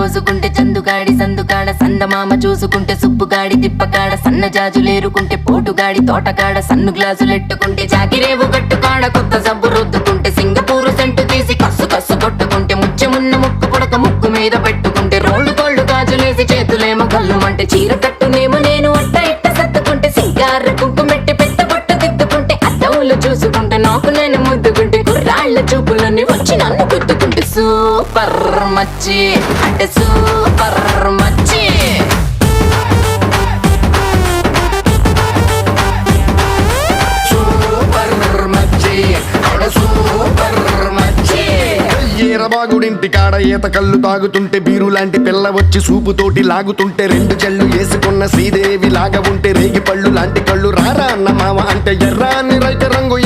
పోసుకుంటే చందుగాడి సందుకాడ సందమామ చూసుకుంటే సుబ్బుగాడి తిప్పకాడ సన్న జాజులేరుకుంటే పోటుగాడి తోటకాడ సన్ను గ్లాసులెట్టుకుంటే జాకిరేవు గట్టుకాడ కొత్త సబ్బు రుద్దుకుంటే సింగపూరు సెంటు తీసి కస్సు కస్సు కొట్టుకుంటే ముచ్చెమున్న ముక్కు పుడక ముక్కు మీద పెట్టుకుంటే రోళ్ళు కోళ్ళు గాజులేసి చేతులేమో కళ్ళుమంటే చీర కట్టునేమో నేను అట్ట ఇట్ట సత్తుకుంటే సింగార కుంకుమెట్టి పెట్టబొట్టు దిద్దుకుంటే అద్దవులు చూసుకుంటే నాకు నేను ముద్దుకుంటే కుర్రాళ్ళ చూపులన్నీ వచ్చి నన్ను గుద్దుకుంటే సూపర్ మచ్చి అంటే సూపర్ మచ్చి. ఈరబాగుడింటి కాడ ఈత కళ్ళు తాగుతుంటే బీరు లాంటి పిల్ల వచ్చి సూపుతోటి లాగుతుంటే రెండు చెళ్ళు వేసుకున్న శ్రీదేవి లాగా ఉంటే రేగి పళ్ళు లాంటి కళ్ళు రారా అన్న మామ అంటే ఎర్రాని రైత రంగు